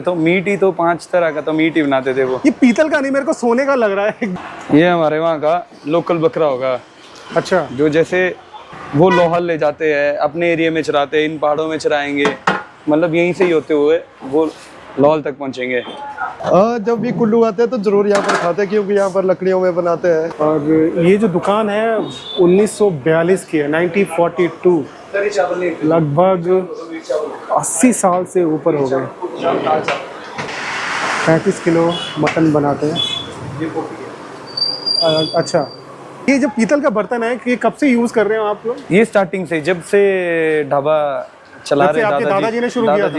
तो मीट ही तो 5 तरह का तो मीट ही बनाते थे वो। ये पीतल का नहीं, मेरे को सोने का लग रहा है। ये हमारे वहाँ का लोकल बकरा होगा। अच्छा, जो जैसे वो लोहल ले जाते हैं अपने एरिया में चराते हैं, इन पहाड़ों में चराएंगे, मतलब यहीं से ही होते हुए वो लोहल तक पहुँचेंगे। जब भी कुल्लू आते हैं तो जरूर यहाँ पर खाते हैं, क्योंकि यहाँ पर लकड़ियों में बनाते हैं। और ये जो दुकान है 1942 की है, 1942, लगभग 80 साल से ऊपर हो गए। 35 किलो मटन बनाते हैं। अच्छा, ये जो पीतल का बर्तन है, ये कब से यूज़ कर रहे हो आप लोग? ये स्टार्टिंग से जब से ढाबा चला जब से रहे आपके दादाजी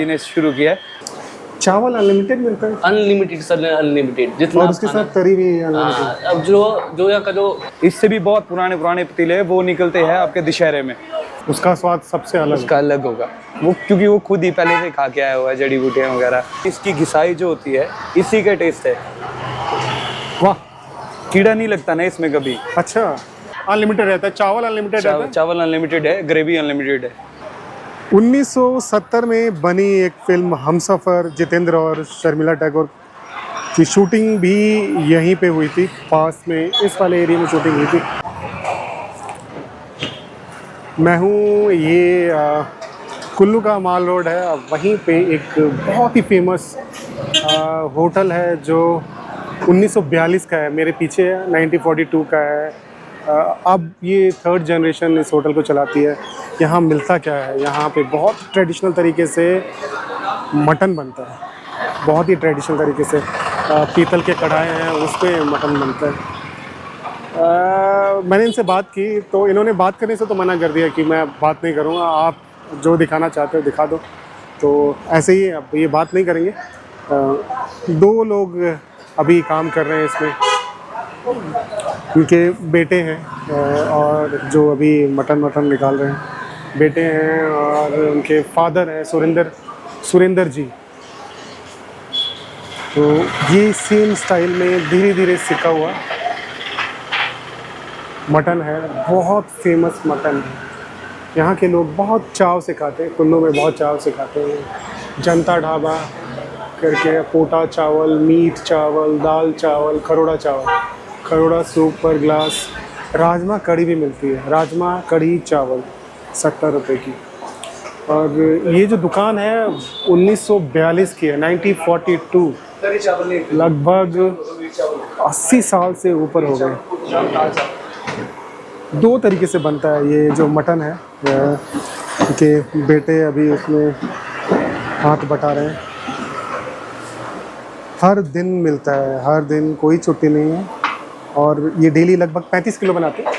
ने शुरू किया है। चावल अनलिमिटेड मिलता है? अनलिमिटेड सर, अनलिमिटेड जितना। और उसके साथ तरी भी अनलिमिटेड। अब जो यहाँ का जो इससे भी बहुत पुराने पतीले वो निकलते हैं आपके दशहरे में। उसका स्वाद सबसे अलग उसका अलग होगा वो, क्योंकि वो खुद ही पहले से खा के आया हुआ है, जड़ी बूटियाँ वगैरह। इसकी घिसाई जो होती है इसी का टेस्ट है। वाह, कीड़ा नहीं लगता ना इसमें कभी। अच्छा, अनलिमिटेड रहता है चावल, अनलिमिटेड रहता है। चावल अनलिमिटेड है, ग्रेवी अनलिमिटेड है। 1970 में बनी एक फिल्म हमसफर, जितेंद्र और शर्मिला टैगोर की शूटिंग भी यहीं पे हुई थी, पास में इस वाले एरिया में शूटिंग हुई थी। मैं हूँ ये कुल्लू का माल रोड है, वहीं पे एक बहुत ही फेमस होटल है जो 1942 का है, मेरे पीछे है, 1942 का है। अब ये 3rd जनरेशन इस होटल को चलाती है। यहाँ मिलता क्या है, यहाँ पे बहुत ट्रेडिशनल तरीके से मटन बनता है, बहुत ही ट्रेडिशनल तरीके से। पीतल के कढ़ाई हैं, उस पर मटन बनता है। मैंने इनसे बात की तो इन्होंने बात करने से तो मना कर दिया कि मैं बात नहीं करूँगा, आप जो दिखाना चाहते हो दिखा दो। तो ऐसे ही अब ये बात नहीं करेंगे। 2 लोग अभी काम कर रहे हैं इसमें, उनके बेटे हैं और जो अभी मटन निकाल रहे हैं, बेटे हैं, और उनके फादर हैं सुरेंद्र जी। तो ये सेम स्टाइल में धीरे धीरे सीखा हुआ मटन है, बहुत फेमस मटन है। यहाँ के लोग बहुत चाव से खाते हैं, कुल्लू में बहुत चाव से खाते हैं। जनता ढाबा करके पोटा चावल, मीट चावल, दाल चावल, खरोड़ा सूप पर ग्लास, राजमा कढ़ी भी मिलती है, राजमा कढ़ी चावल 70 रुपये की। और ये जो दुकान है 1942 की है, 1942, लगभग 80 साल से ऊपर हो गए। 2 तरीके से बनता है ये जो मटन है, के बेटे अभी उसमें हाथ बटा रहे हैं। हर दिन मिलता है, हर दिन, कोई छुट्टी नहीं है। और ये डेली लगभग 35 किलो बनाते हैं।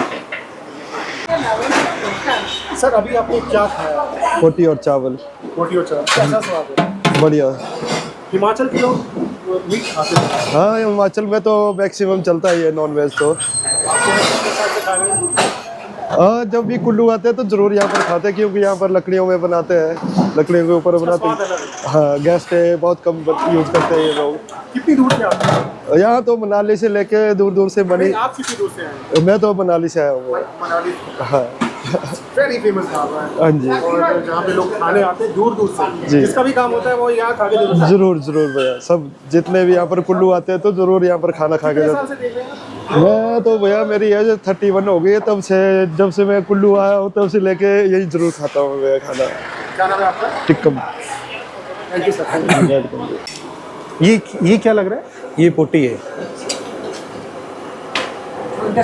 सर अभी आपने क्या खाया? रोटी और चावल। रोटी और चावल, कैसा स्वाद है? बढ़िया। हिमाचल के लोग मीट खाते हैं? हाँ, हिमाचल में तो मैक्सिमम चलता ही है नॉन वेज। तो जब भी कुल्लू आते हैं तो जरूर यहाँ पर खाते हैं, क्योंकि यहाँ पर लकड़ियों में बनाते हैं, लकड़ियों के ऊपर बनाते हैं। हाँ, गैस पे बहुत कम यूज़ करते हैं ये लोग। कितनी दूर से आते हैं? यहाँ तो मनाली से लेके दूर से बनी। आप कितनी दूर से आए? मैं तो मनाली से आया हूँ। मनाली। हाँ, वेरी फेमस ढाबा है। हाँ जी। और जहाँ पे लोग खाने आते हैं दूर से, जी। जिसका भी काम होता है वो यहाँ खा के जरूर भैया, सब जितने भी यहाँ पर कुल्लू आते हैं तो जरूर यहाँ पर खाना खा के जाते हैं। मैं तो भैया, मेरी एज 31 हो गई है, तब से, जब से मैं कुल्लू आया हूँ तब से लेके यही जरूर खाता हूँ मैं खाना। क्या नाम है आपका? टिक्कम। Thank you sir. ये क्या लग रहा है? ये पोटी है।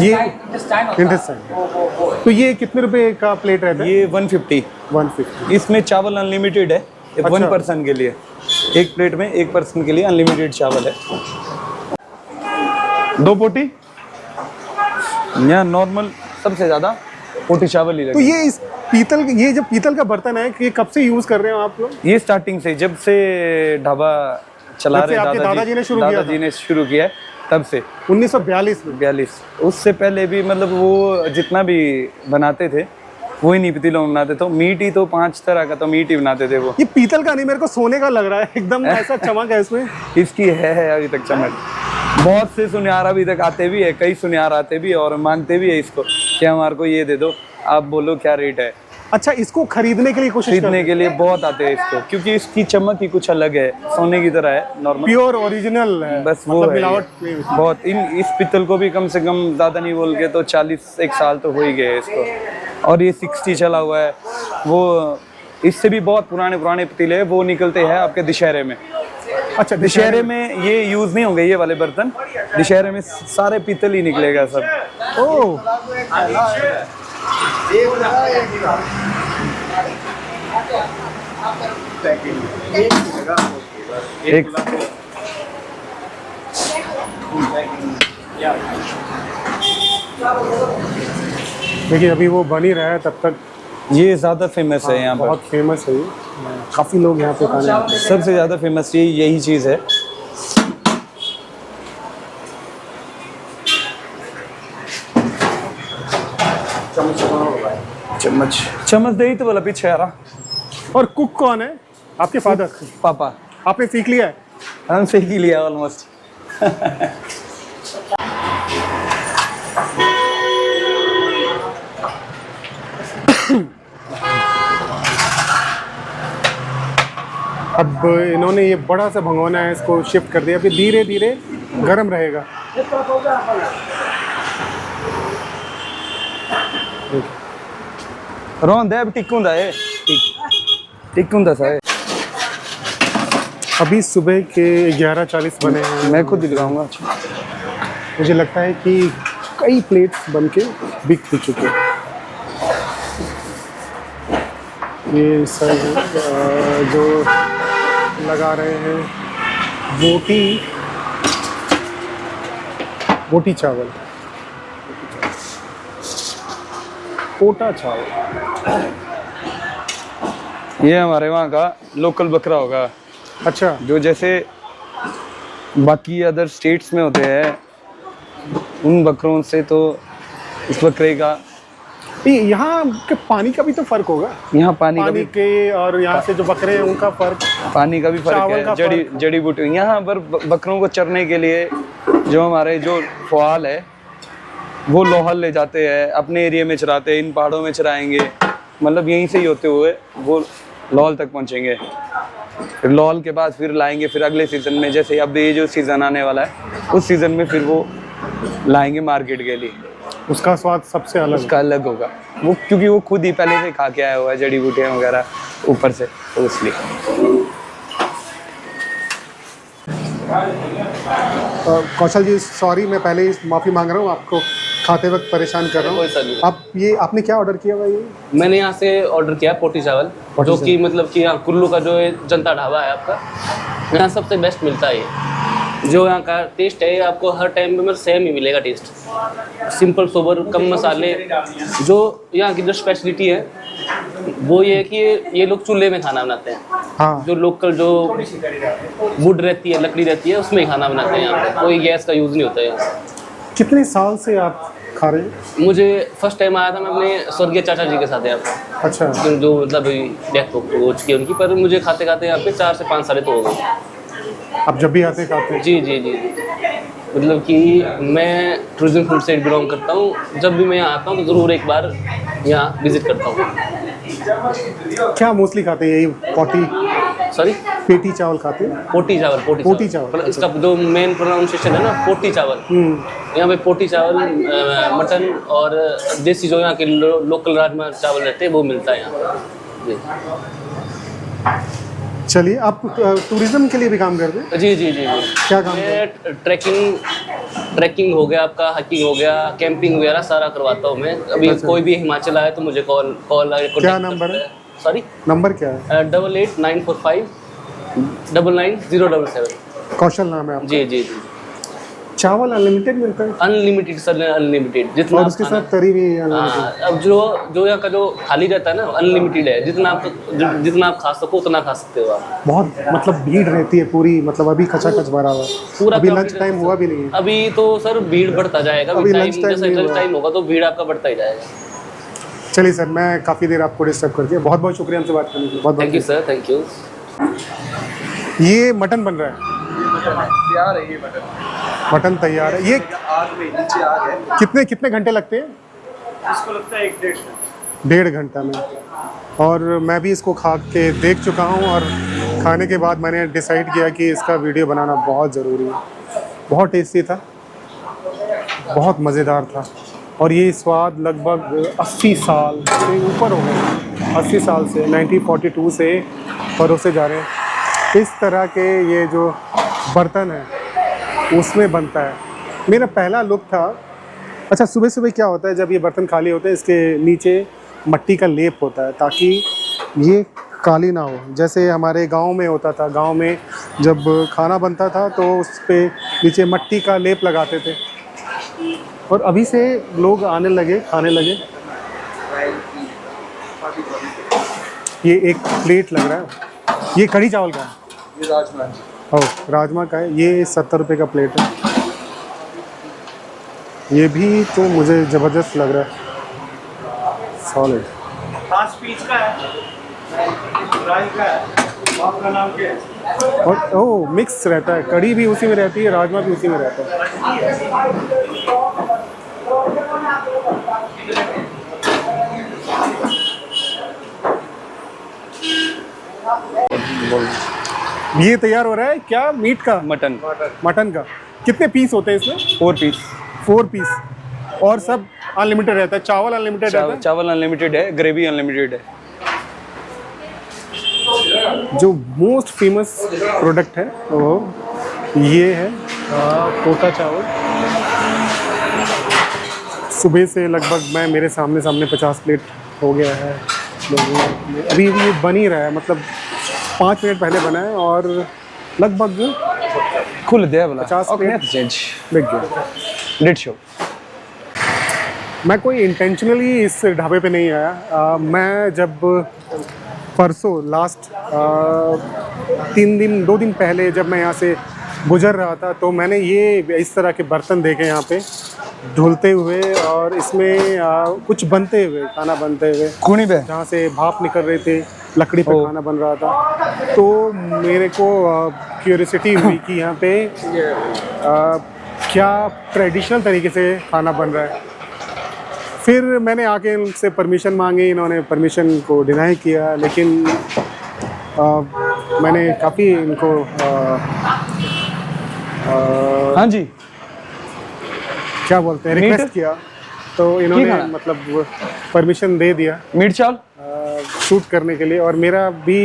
ये इंटेस्टाइन। तो ये कितने रुपए का प्लेट रहता है? ये 150। 150। इसमें चावल अनलिमिटेड है। अच्छा। 1 पर्सन के लिए, एक प्लेट में 1 पर्सन के लिए अनलिमिटेड चावल है। 2 पोटी यहाँ नॉर्मल सबसे ज़्यादा पोटी चावल ही तो लगेगा। ये जो पीतल का बर्तन है, ये कब से यूज़ कर रहे हो आप लोग? ये स्टार्टिंग से जब से ढाबा चला जब से रहे आपके दादाजी ने शुरू किया है, तब से 1942 में। 42। उससे पहले भी मतलब वो जितना भी बनाते थे वही नहीं पतीलों में बनाते थे। मीट ही तो 5 तरह का तो मीट ही बनाते थे वो। ये पीतल का नहीं, मेरे को सोने का लग रहा है, एकदम ऐसा चमक है इसमें। इसकी है अभी तक चमक। बहुत से सुनियार अभी तक आते भी है, कई सुनियार आते भी और मांगते भी है इसको कि हमारे को ये दे दो, आप बोलो क्या रेट है। अच्छा, इसको खरीदने के लिए कोशिश खरीदने के लिए बहुत आते हैं इसको, क्योंकि इसकी चमक ही कुछ अलग है, सोने की तरह है नॉर्मल, प्योर ओरिजिनल है, बस वो मतलब है मिलावट ये। नहीं। बहुत इस पित्तल को भी कम से कम ज़्यादा नहीं बोल के तो 41 साल तो हो ही गए इसको। और ये 60 चला हुआ है। वो इससे भी बहुत पुराने पुराने पतीले हैं, वो निकलते हैं आपके दशहरे में। अच्छा, दशहरे में ये यूज़ नहीं होंगे ये वाले बर्तन, दशहरे में सारे पीतल ही निकलेगा सब। ओह, एक देखिए अभी वो बन ही रहा है, तब तक ये ज़्यादा फेमस है यहाँ पर, बहुत फेमस है ये। काफ़ी लोग यहाँ पे खाने आते हैं। सबसे ज़्यादा फेमस यही चीज़ है। चम्मच चम्मच दे ही तो बोला पीछे यार। और कुक कौन है? आपके फादर? पापा, आपने सीख लिया है? हम सीख ही लिया ऑलमोस्ट। अब इन्होंने ये बड़ा सा भगोना है, इसको शिफ्ट कर दिया, अभी धीरे धीरे गर्म रहेगा। रोन दे अब टिक्कुंदा है, टिक्कुंदा सा है। अभी सुबह के 11:40 बने हैं। मैं खुद ही दिखाऊंगा। मुझे लगता है कि कई प्लेट्स बन के बिक भी चुके हैं। ये सर जो लगा रहे हैं बोटी चावल, पोटा चावल। ये हमारे वहाँ का लोकल बकरा होगा। अच्छा, जो जैसे बाकी अदर स्टेट्स में होते हैं उन बकरों से तो इस बकरे का यहाँ के पानी का भी तो फर्क होगा। यहाँ पानी का पानी भी के और यहाँ से जो बकरे हैं उनका फर्क। पानी का भी फर्क चावल का है। जड़ी बूटी यहाँ पर बकरों को चरने के लिए जो हमारे जो फ़वाल है वो लोहल ले जाते हैं, अपने एरिया में चराते हैं, इन पहाड़ों में चराएंगे, मतलब यहीं से ही होते हुए वो लाहौल तक पहुँचेंगे। फिर लाहौल के बाद फिर लाएंगे, फिर अगले सीज़न में, जैसे अब ये जो सीज़न आने वाला है उस सीज़न में फिर वो लाएंगे मार्केट के लिए। उसका स्वाद सबसे अलग उसका अलग होगा वो, क्योंकि वो खुद ही पहले से खा के आया हुआ है जड़ी बूटियाँ वगैरह ऊपर से, तो इसलिए। कौशल जी, सॉरी, मैं पहले ही माफ़ी मांग रहा हूँ, आपको खाते वक्त परेशान कर रहा कोई सर नहीं। हूँ। आप ये आपने क्या ऑर्डर किया भाई? मैंने यहाँ से ऑर्डर किया पोटी चावल, जो कि मतलब कि यहाँ कुल्लू का जो जनता ढाबा है आपका, यहाँ सबसे बेस्ट मिलता है ये। जो यहाँ का टेस्ट है आपको हर टाइम में सेम ही मिलेगा टेस्ट, सिंपल सोबर, कम मसाले। जो यहाँ की जो स्पेशलिटी है वो ये है कि ये लोग चूल्हे में खाना बनाते हैं। हाँ, जो लोकल जो वुड रहती है, लकड़ी रहती है, उसमें ही खाना बनाते हैं यहाँ पे, कोई गैस का यूज़ नहीं होता है यहाँ। कितने साल से आप खा रहे हैं? मुझे फर्स्ट टाइम आया था मैं अपने स्वर्गीय चाचा जी के साथ यहाँ पे, अच्छा, जो मतलब डेथ हो चुकी है उनकी, पर मुझे खाते खाते यहाँ पे 4 से 5 साल तो हो गए। आप जब भी आते खाते हैं? जी जी जी, मतलब कि मैं टूरिज्म फूड से बिलोंग करता हूँ। जब भी मैं यहाँ आता हूँ तो ज़रूर एक बार यहाँ विज़िट करता हूँ। क्या मोस्टली खाते हैं? यही सॉरी, पेटी चावल खाते हैं? पोटी चावल। पोटी चावल। मतलब इसका जो मेन प्रोनाउंसिएशन है ना, पोटी चावल। यहाँ पे पोटी चावल, मटन और देसी जो यहाँ के लोकल राजमा चावल रहते हैं वो मिलता है यहाँ जी। चलिए, आप टूरिज्म के लिए भी काम करते हैं? जी जी जी जी। क्या काम करते हैं? ट्रैकिंग हो गया आपका, हाइकिंग हो गया, कैंपिंग वगैरह सारा करवाता हूँ मैं। अभी अच्छा। कोई भी हिमाचल आए तो मुझे कॉल क्या नंबर है? सॉरी, नंबर क्या है? 88 945 99077। कौशल नाम है आपका? जी जी जी। चावल अनलिमिटेड मिलता है? अनलिमिटेड सर, अनलिमिटेड जितना और आप उसके खाना। साथ तरी भी unlimited? हाँ, अब जो यहाँ का जो थाली रहता है ना, अनलिमिटेड है, जितना आप खा सको उतना खा सकते हो आप। बहुत मतलब भीड़ रहती है पूरी, मतलब अभी खचाखच भरा हुआ है। पूरा अभी काफी लंच टाइम हुआ भी नहीं है। अभी तो सर भीड़ बढ़ता जाएगा, अभी टाइम lunch time जैसे नहीं लंच हुआ। टाइम होगा तो भीड़ आपका बढ़ता ही जाएगा। चलिए सर, मैं काफ़ी देर आपको डिस्टर्ब कर दिया, बहुत बहुत शुक्रिया हमसे बात करने के लिए। बहुत thank you sir, thank you. ये मटन बन रहा है? तैयार है ये बटन, मटन तैयार है। ये आग में नीचे आग है। कितने घंटे लगते हैं? इसको लगता है 1-1.5 1.5 घंटा में। और मैं भी इसको खा के देख चुका हूँ और खाने के बाद मैंने डिसाइड किया कि इसका वीडियो बनाना बहुत ज़रूरी है। बहुत टेस्टी था, बहुत मज़ेदार था और ये स्वाद लगभग 80 साल से ऊपर हो गए, 80 साल से 1942 से परोसे जा रहे हैं। इस तरह के ये जो बर्तन है उसमें बनता है। मेरा पहला लुक था। अच्छा, सुबह सुबह क्या होता है जब ये बर्तन खाली होते हैं, इसके नीचे मट्टी का लेप होता है ताकि ये काली ना हो। जैसे हमारे गांव में होता था, गांव में जब खाना बनता था तो उस पे नीचे मट्टी का लेप लगाते थे और अभी से लोग आने लगे, खाने लगे। ये एक प्लेट लग रहा है, ये कढ़ी चावल का है, ये राजमा। ओह, राजमा का है। ये 70 रुपये का प्लेट है। ये भी तो मुझे ज़बरदस्त लग रहा है, सॉलिड। 5 पीस का है, फ्राई का है, आपका नाम क्या है? और ओह, मिक्स रहता है, कढ़ी भी उसी में रहती है, राजमा भी उसी में रहता है। ये तैयार हो रहा है क्या? मीट का? मटन। मटन का। कितने पीस होते हैं इसमें? 4 पीस। 4 पीस। और सब अनलिमिटेड रहता है? चावल अनलिमिटेड रहता है? चावल अनलिमिटेड है, ग्रेवी अनलिमिटेड है। जो मोस्ट फेमस प्रोडक्ट है वो ये है पोटा चावल। सुबह से लगभग मेरे सामने 50 प्लेट हो गया है। अभी ये बन ही रहा है, मतलब 5 मिनट पहले बना है और लगभग खुल दे वाला 50 ओके प्लेट बिक गया। Late show. मैं कोई इंटेंशनली इस ढाबे पे नहीं आया। मैं जब परसों लास्ट 2 दिन पहले जब मैं यहाँ से गुजर रहा था तो मैंने ये इस तरह के बर्तन देखे यहाँ पे धुलते हुए और इसमें कुछ बनते हुए, खाना बनते हुए, खूनी पे जहाँ से भाप निकल रहे थे, लकड़ी पे खाना बन रहा था। तो मेरे को क्यूरियोसिटी हुई कि यहाँ पे क्या ट्रेडिशनल तरीके से खाना बन रहा है। फिर मैंने आके इनसे परमिशन मांगी, इन्होंने परमिशन को डिनाई किया, लेकिन मैंने काफ़ी इनको हाँ जी क्या बोलते हैं, रिक्वेस्ट किया तो इन्होंने मतलब परमिशन दे दिया मीट चावल शूट करने के लिए। और मेरा भी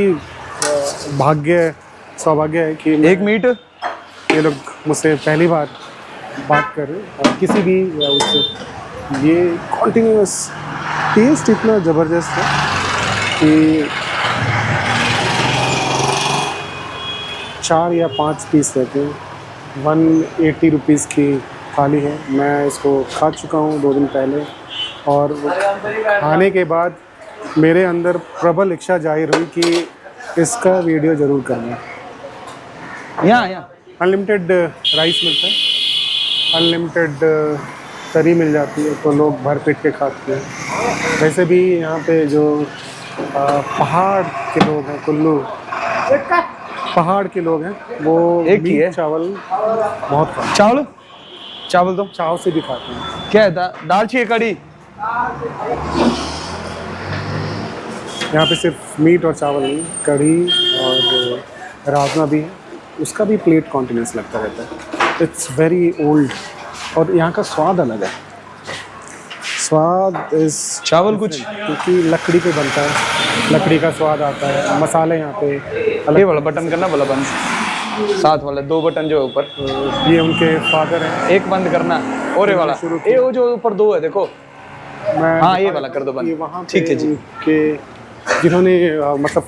सौभाग्य है कि एक मीट। ये लोग मुझसे पहली बार बात कर रहे हैं और किसी भी उससे ये कॉन्टिन्यूस टेस्ट इतना ज़बरदस्त है कि 4 या 5 पीस रहते हैं। 180 रुपीज़ की थाली है। मैं इसको खा चुका हूँ 2 दिन पहले और खाने के बाद मेरे अंदर प्रबल इच्छा जाहिर हुई कि इसका वीडियो ज़रूर करना है। यहाँ अनलिमिटेड राइस मिलता है, अनलिमिटेड तरी मिल जाती है तो लोग भर पेट के खाते हैं। वैसे भी यहाँ पे जो पहाड़ के लोग हैं, कुल्लू पहाड़ के लोग हैं, वो एक ही है। मीट चावल बहुत खाते हैं। चावल तो चाव से भी खाते हैं। क्या है दाल चाहिए कड़ी। यहाँ पे सिर्फ मीट और चावल नहीं, कढ़ी और राजमा भी है, उसका भी प्लेट कॉन्टिन्यूस लगता रहता है। इट्स वेरी ओल्ड और यहाँ का स्वाद अलग है। स्वाद इस चावल कुछ क्योंकि लकड़ी पे बनता है, लकड़ी का स्वाद आता है। मसाले यहाँ पे ये वाला बटन करना वाला बंद, साथ वाला 2 बटन जो है ऊपर, ये उनके फादर हैं। एक बंद करना और ये वाला, ये वो जो ऊपर 2 है देखो। मैं हाँ ये वाला कर दो ये बंद। वहाँ ठीक है जी। के जिन्होंने मतलब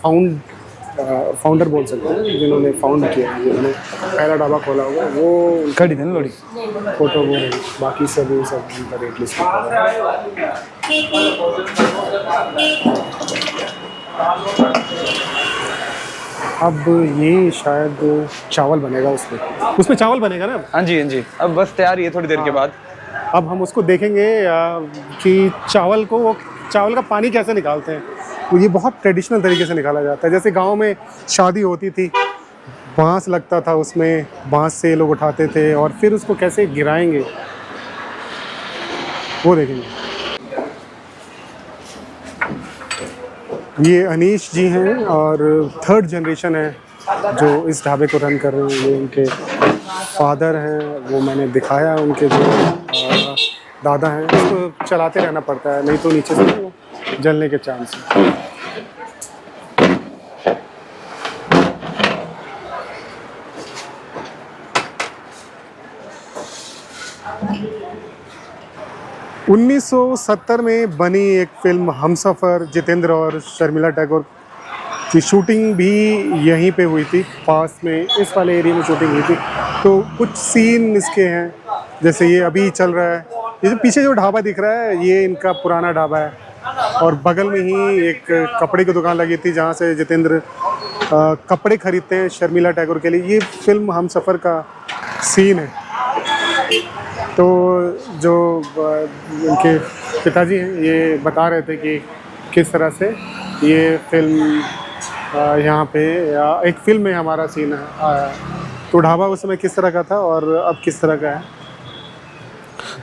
फाउंडर बोल सकते हैं, जिन्होंने फाउंड किया है, जिन्होंने पहला ढाबा खोला हुआ, वो कड़ी थी ना लोड़ी। फोटो वो है। बाकी सब उनका रेट लिस्ट लिखा हुआ है। अब ये शायद चावल बनेगा उसमें चावल बनेगा ना। हाँ जी अब बस तैयार ही है थोड़ी देर के बाद। अब हम उसको देखेंगे कि चावल का पानी कैसे निकालते हैं। तो ये बहुत ट्रेडिशनल तरीके से निकाला जाता है। जैसे गांव में शादी होती थी, बांस लगता था, उसमें बांस से लोग उठाते थे और फिर उसको कैसे गिराएंगे वो देखेंगे। ये अनीश जी हैं और थर्ड जनरेशन है जो इस ढाबे को रन कर रहे हैं। ये उनके फादर हैं, वो मैंने दिखाया, उनके जो दादा हैं। इसको चलाते रहना पड़ता है, नहीं तो नीचे से जलने के चांस हैं। 1970 में बनी एक फिल्म हमसफ़र, जितेंद्र और शर्मिला टैगोर की शूटिंग भी यहीं पे हुई थी, पास में इस वाले एरिया में शूटिंग हुई थी। तो कुछ सीन इसके हैं, जैसे ये अभी चल रहा है। ये जो पीछे जो ढाबा दिख रहा है ये इनका पुराना ढाबा है, और बगल में ही एक कपड़े की दुकान लगी थी जहाँ से जितेंद्र कपड़े खरीदते हैं शर्मिला टैगोर के लिए। ये फिल्म हमसफ़र का सीन है। तो जो उनके पिताजी हैं ये बता रहे थे कि किस तरह से ये फिल्म यहाँ पे एक फिल्म में हमारा सीन आया। तो ढाबा उस समय किस तरह का था और अब किस तरह का है।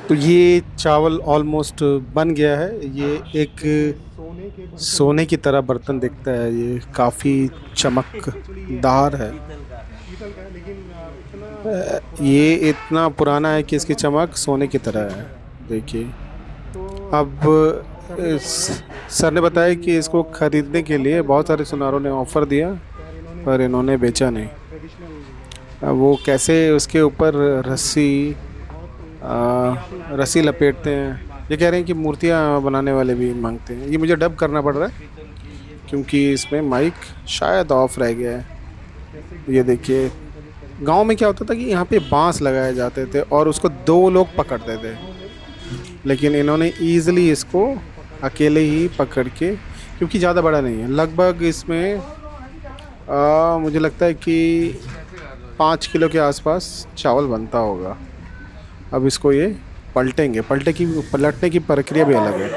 तो ये चावल ऑलमोस्ट बन गया है। ये एक सोने की तरह बर्तन दिखता है, ये काफ़ी चमकदार है। ये इतना पुराना है कि इसकी चमक सोने की तरह है। देखिए, अब सर ने बताया कि इसको ख़रीदने के लिए बहुत सारे सुनारों ने ऑफ़र दिया, पर इन्होंने बेचा नहीं। अब वो कैसे उसके ऊपर रस्सी लपेटते हैं। ये कह रहे हैं कि मूर्तियाँ बनाने वाले भी मांगते हैं। ये मुझे डब करना पड़ रहा है क्योंकि इसमें माइक शायद ऑफ रह गया है। ये देखिए, गांव में क्या होता था कि यहाँ पे बांस लगाए जाते थे और उसको 2 लोग पकड़ते थे, लेकिन इन्होंने ईज़िली इसको अकेले ही पकड़ के, क्योंकि ज़्यादा बड़ा नहीं है, लगभग इसमें मुझे लगता है कि 5 किलो के आसपास चावल बनता होगा। अब इसको ये पलटने की प्रक्रिया भी अलग है।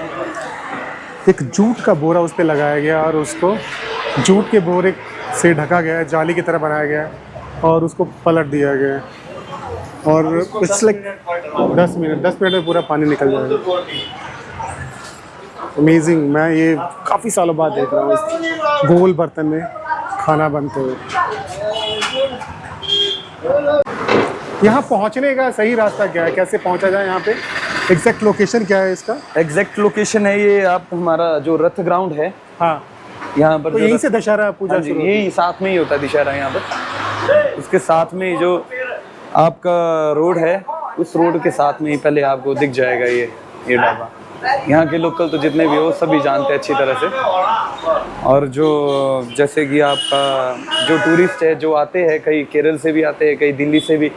एक जूट का बोरा उस पर लगाया गया और उसको जूट के बोरे से ढका गया है, जाली की तरह बनाया गया है और उसको पलट दिया गया है। और पिछले 10 मिनट में पूरा पानी निकल जाएगा। अमेजिंग। मैं ये काफ़ी सालों बाद देख रहा हूँ इस गोल बर्तन में खाना बनते हुए। यहाँ पहुँचने का सही रास्ता क्या है, कैसे पहुँचा जाए यहाँ पे? एग्जैक्ट लोकेशन क्या है इसका? एग्जैक्ट लोकेशन है ये आप हमारा जो रथ ग्राउंड है, हाँ, यहाँ पर तो यहीं से दशहरा पूजा हाँ जी, शुरू होती है? यही साथ में ही होता है दशहरा यहाँ पर। उसके साथ में जो आपका रोड है, उस रोड के साथ में ही पहले आपको दिख जाएगा ये ढाबा। यहाँ के लोकल तो जितने भी हो सभी जानते हैं अच्छी तरह से। और जो जैसे कि आपका जो टूरिस्ट है जो आते हैं, कई केरल से भी आते हैं, कई दिल्ली से भी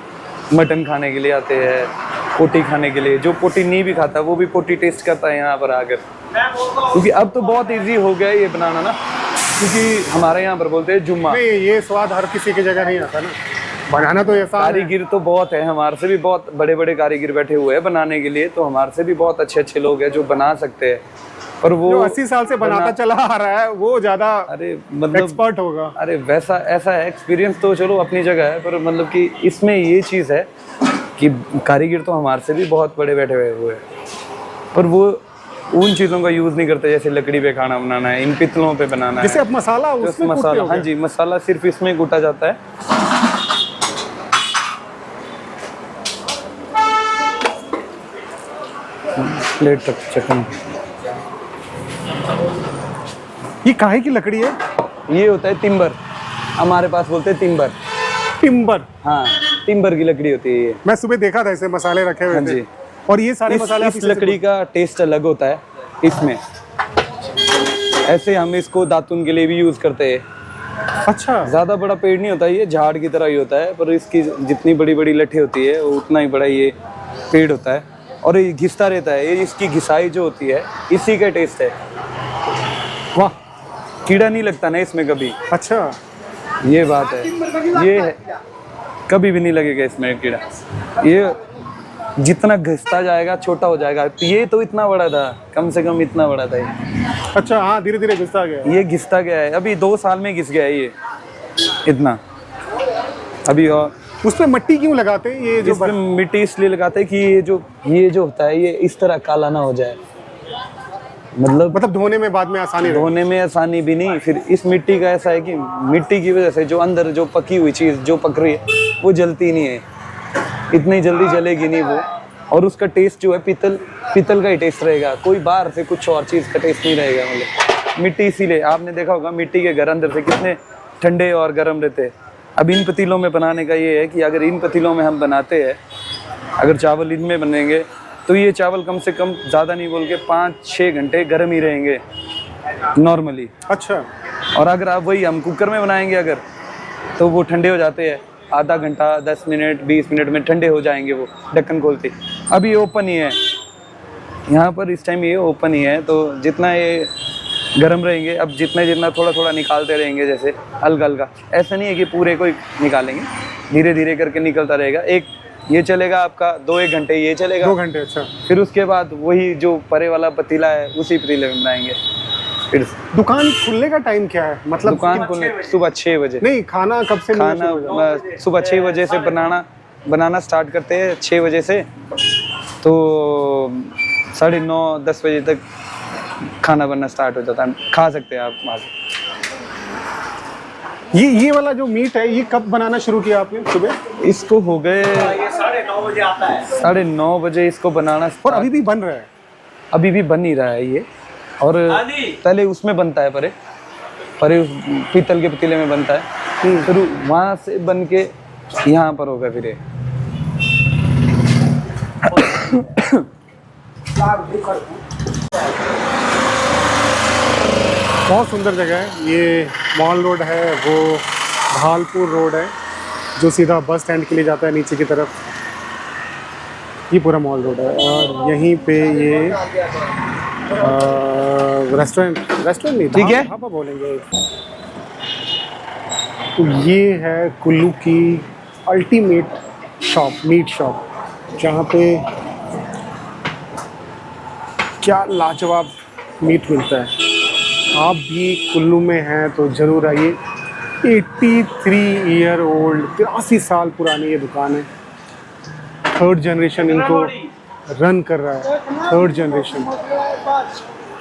मटन खाने के लिए आते हैं, पोटी खाने के लिए। जो पोटी नहीं भी खाता वो भी पोटी टेस्ट करता है यहाँ पर आकर, क्योंकि अब तो बहुत इजी हो गया है ये बनाना ना, क्योंकि हमारे यहाँ पर बोलते हैं जुम्मा। नहीं, ये स्वाद हर किसी की जगह नहीं आता ना, बनाना तो ऐसा। कारीगिर तो बहुत है, हमारे से भी बहुत बड़े बड़े कारीगिर बैठे हुए हैं बनाने के लिए, तो हमारे से भी बहुत अच्छे अच्छे लोग हैं जो बना सकते हैं। पर वो 80 साल से बनाता चला आ रहा है वो ज़्यादा अरे मतलब एक्सपर्ट होगा। अरे वैसा ऐसा है, एक्सपीरियंस तो चलो अपनी जगह है, पर मतलब कि इसमें ये चीज़ है कि कारीगिर तो हमारे से भी बहुत बड़े बैठे हुए हैं, पर वो उन चीज़ों का यूज़ नहीं करते जैसे लकड़ी पे खाना बनाना है, इन पितलों पे बनाना है। जैसे अब मसाला उसमें मसाला, हाँ जी, मसाला सिर्फ इसमें कूटा जाता है। प्लेट तक चिकन। ये काहे की लकड़ी है? ये होता है तिम्बर, हमारे पास बोलते हैं तिम्बर। टिम्बर? हाँ, तिम्बर की लकड़ी होती है ये। मैं सुबह देखा था इसे मसाले रखे हुए हाँ थे। जी। और ये सारे मसाले इस लकड़ी का टेस्ट अलग होता है इसमें। ऐसे हम इसको दातुन के लिए भी यूज़ करते हैं। अच्छा, ज़्यादा बड़ा पेड़ नहीं होता, ये झाड़ की तरह ही होता है, पर इसकी जितनी बड़ी बड़ी लठी होती है उतना ही बड़ा ये पेड़ होता है और ये घिसता रहता है। ये इसकी घिसाई जो होती है इसी का टेस्ट है। वाह, कीड़ा नहीं लगता ना इसमें कभी। अच्छा, ये बात है, ये है, कभी भी नहीं लगेगा इसमें कीड़ा। ये जितना घिसता जाएगा छोटा हो जाएगा। ये तो इतना बड़ा था, कम से कम इतना बड़ा था ये। अच्छा, हाँ, धीरे धीरे घिसता गया। ये घिसता गया है, अभी 2 साल में घिस गया है ये इतना अभी। और उसमें मिट्टी क्यों लगाते हैं? ये जो इसमें मिट्टी इसलिए लगाते हैं कि ये जो होता है ये इस तरह काला ना हो जाए। मतलब धोने में बाद में आसानी रहे। धोने में आसानी भी नहीं, फिर इस मिट्टी का ऐसा है कि मिट्टी की वजह से जो अंदर जो पकी हुई चीज़ जो पक रही है वो जलती नहीं है, इतनी जल्दी जलेगी नहीं वो। और उसका टेस्ट जो है पीतल का ही टेस्ट रहेगा, कोई बाहर से कुछ और चीज़ का टेस्ट नहीं रहेगा। मतलब मिट्टी, इसीलिए आपने देखा होगा मिट्टी के घर अंदर से कितने ठंडे और गर्म रहते हैं। अब इन पतीलों में बनाने का ये है कि अगर इन पतीलों में हम बनाते हैं, अगर चावल इनमें बनेंगे तो ये चावल कम से कम ज़्यादा नहीं बोल के 5-6 घंटे गर्म ही रहेंगे नॉर्मली। अच्छा। और अगर आप वही हम कुकर में बनाएंगे अगर, तो वो ठंडे हो जाते हैं, आधा घंटा 10 मिनट 20 मिनट में ठंडे हो जाएंगे वो ढक्कन खोलते। अब ये ओपन ही है यहाँ पर, इस टाइम ये ओपन ही है, तो जितना ये गर्म रहेंगे, अब जितना थोड़ा थोड़ा निकालते रहेंगे, जैसे हल्का हल्का, ऐसा नहीं है कि पूरे को ही निकालेंगे, धीरे धीरे करके निकलता रहेगा। एक ये चलेगा आपका 2-1 घंटे, ये चलेगा 2 घंटे। अच्छा। फिर उसके बाद वही जो परे वाला पतीला है उसी पतीले में बनाएंगे। फिर दुकान खुलने का टाइम क्या है? मतलब दुकान खुलने सुबह 6 बजे। नहीं, खाना कब से खाना सुबह 6 बजे से बनाना स्टार्ट करते हैं, 6 बजे से, तो 9:30-10 बजे तक खाना बनना स्टार्ट हो जाता है, खा सकते हैं आप वहाँ से। ये वाला जो मीट है, ये कब बनाना शुरू किया आपने? सुबह? इसको हो गए ये 9:30 बजे आता है। 9:30 बजे इसको बनाना और अभी भी बन रहा है? अभी भी बन ही रहा है ये। और पहले उसमें बनता है, परे उस पीतल के पतीले में बनता है, फिर वहाँ से बन के यहाँ पर होगा फिर ये। बहुत सुंदर जगह है ये। मॉल रोड है, वो भालपुर रोड है जो सीधा बस स्टैंड के लिए जाता है नीचे की तरफ। ये पूरा मॉल रोड है और यहीं पे ये रेस्टोरेंट नहीं, ठीक है, ढाबा बोलेंगे। तो ये है कुल्लू की अल्टीमेट शॉप, मीट शॉप, जहाँ पे क्या लाजवाब मीट मिलता है। आप भी कुल्लू में हैं तो ज़रूर आइए। 83 ईयर ओल्ड, 83 साल पुरानी ये दुकान है। 3rd जनरेशन इनको रन कर रहा है, 3rd जनरेशन।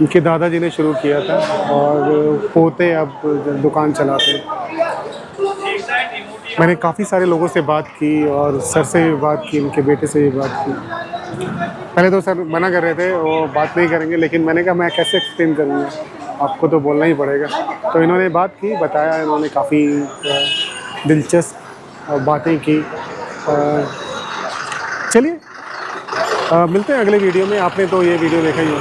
इनके दादाजी ने शुरू किया था और पोते अब दुकान चलाते हैं। मैंने काफ़ी सारे लोगों से बात की और सर से भी बात की, इनके बेटे से भी बात की। पहले तो सर मना कर रहे थे, वो बात नहीं करेंगे, लेकिन मैंने कहा मैं कैसे एक्सप्लेन करूँगा, आपको तो बोलना ही पड़ेगा। तो इन्होंने बात की, बताया, इन्होंने काफ़ी दिलचस्प बातें की। चलिए मिलते हैं अगले वीडियो में। आपने तो ये वीडियो देखा ही है।